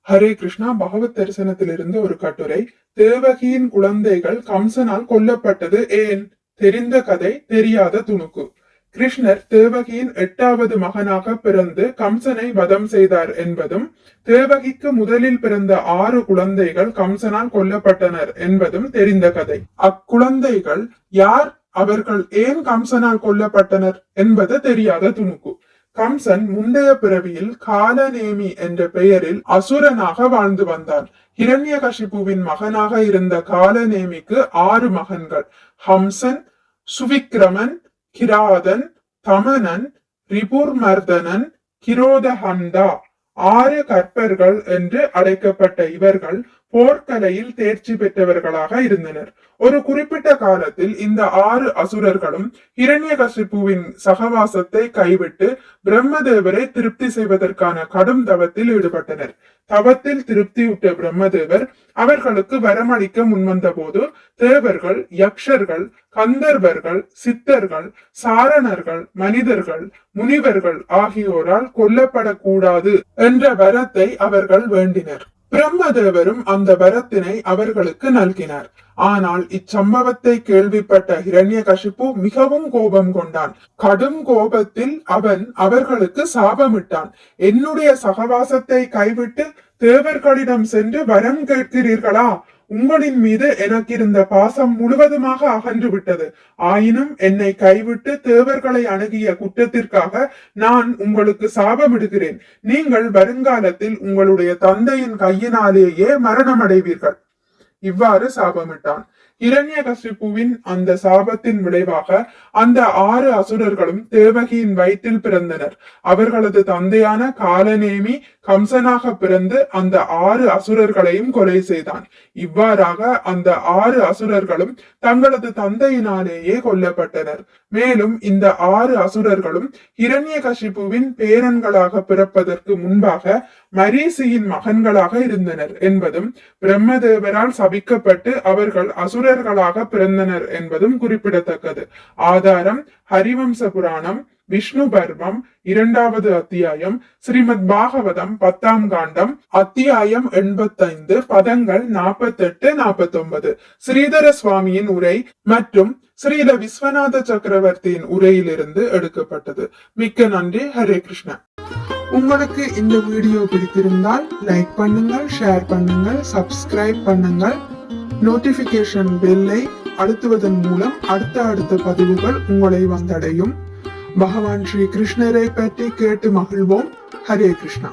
ஹரே கிருஷ்ணா. பகவத் தரிசனத்திலிருந்து ஒரு கட்டுரை. தேவகியின் குழந்தைகள் கம்சனால் கொல்லப்பட்டது ஏன்? தெரிந்த கதை, தெரியாத துணுக்கு. கிருஷ்ணர் தேவகியின் 8வது மகனாக பிறந்து கம்சனை வதம் செய்தார் என்பதும், தேவகிக்கு முதலில் பிறந்த 6 குழந்தைகள் கம்சனால் கொல்லப்பட்டனர் என்பதும் தெரிந்த கதை. அக்குழந்தைகள் யார், அவர்கள் ஏன் கம்சனால் கொல்லப்பட்டனர் என்பது தெரியாத துணுக்கு. கம்சன் முந்தைய பிறவியில் காலநேமி என்ற பெயரில் அசுரனாக வாழ்ந்து வந்தான். ஹிரண்யகசிபுவின் மகனாக இருந்த காலநேமிக்கு 6 மகன்கள். ஹம்சன், சுவிக்ரமன், கிராதன், தமனன், ரிபுர்மர்தனன், கிரோதஹண்டா. 6 கற்பர்கள் என்று அழைக்கப்பட்ட இவர்கள் போர்க்கலையில் தேர்ச்சி பெற்றவர்களாக இருந்தனர். ஒரு குறிப்பிட்ட காலத்தில் இந்த 6 அசுரர்களும் ஹிரண்யகசிபுவின் சகவாசத்தை கைவிட்டு பிரம்மதேவரை திருப்தி செய்வதற்கான கடும் தவத்தில் ஈடுபட்டனர். தவத்தில் திருப்தியுற்ற பிரம்மதேவர் அவர்களுக்கு வரமளிக்க முன்வந்த போது, தேவர்கள், யக்ஷர்கள், கந்தர்வர்கள், சித்தர்கள், சாரணர்கள், மனிதர்கள், முனிவர்கள் ஆகியோரால் கொல்லப்படக்கூடாது என்ற வரத்தை அவர்கள் வேண்டினர். பிரம்மதேவரும் அந்த வரத்தினை அவர்களுக்கு நல்கினார். ஆனால் இச்சம்பவத்தை கேள்விப்பட்ட ஹிரண்யகசிபு மிகவும் கோபம் கொண்டான். கடும் கோபத்தில் அவன் அவர்களுக்கு சாபமிட்டான். என்னுடைய சகவாசத்தை கைவிட்டு தேவர்களிடம் சென்று வரம் கேட்கிறீர்களா? உங்களின் மீது எனக்கு இருந்த பாசம் முழுவதுமாக அகன்று விட்டது. ஆயினும் என்னை கைவிட்டு தேவர்களை அணுகிய குற்றத்திற்காக நான் உங்களுக்கு சாபமிடுகிறேன். நீங்கள் வருங்காலத்தில் உங்களுடைய தந்தையின் கையினாலேயே மரணமடைவீர்கள். இவ்வாறு சாபமிட்டான். ஹிரண்யகசிபுவின் அந்த சாபத்தின் விளைவாக அந்த 6 அசுரர்களும் தேவகியின் வயிற்றில் பிறந்தனர். அவர்களது தந்தையான காலநேமி கம்சனாக பிறந்து அந்த 6 அசுரர்களையும் கொலை செய்தான். இவ்வாறாக அந்த 6 அசுரர்களும் தங்களது தந்தையினாலேயே கொல்லப்பட்டனர். மேலும் இந்த 6 அசுரர்களும் ஹிரண்யகசிபுவின் பேரன்களாக பிறப்பதற்கு முன்பாக மரீசியின் மகன்களாக இருந்தனர் என்பதும், பிரம்மதேவரால் சபிக்கப்பட்டு அவர்கள் அசுரர்களாக பிறந்தனர் என்பதும் குறிப்பிடத்தக்கது. ஆதாரம்: ஹரிவம்ச புராணம், விஷ்ணு பர்வம் 2வது அத்தியாயம், ஸ்ரீமத் பாகவதம் 10ஆம் காண்டம், அத்தியாயம் 85, பதங்கள் 48-49, ஸ்ரீதர சுவாமியின் உரை மற்றும் ஸ்ரீல விஸ்வநாத சக்கரவர்த்தியின் உரையிலிருந்து எடுக்கப்பட்டது. மிக்க நன்றி. ஹரே கிருஷ்ணா. உங்களுக்கு இந்த வீடியோ பிடித்திருந்தால் லைக் பண்ணுங்கள், ஷேர் பண்ணுங்கள், சப்ஸ்கிரைப் பண்ணுங்கள். நோட்டிபிகேஷன் பெல்லை அழுத்துவதன் மூலம் அடுத்த பதிவுகள் உங்களை வந்தடையும். பகவான் ஸ்ரீ கிருஷ்ணரை பற்றி கேட்டு மகிழ்வோம். ஹரே கிருஷ்ணா.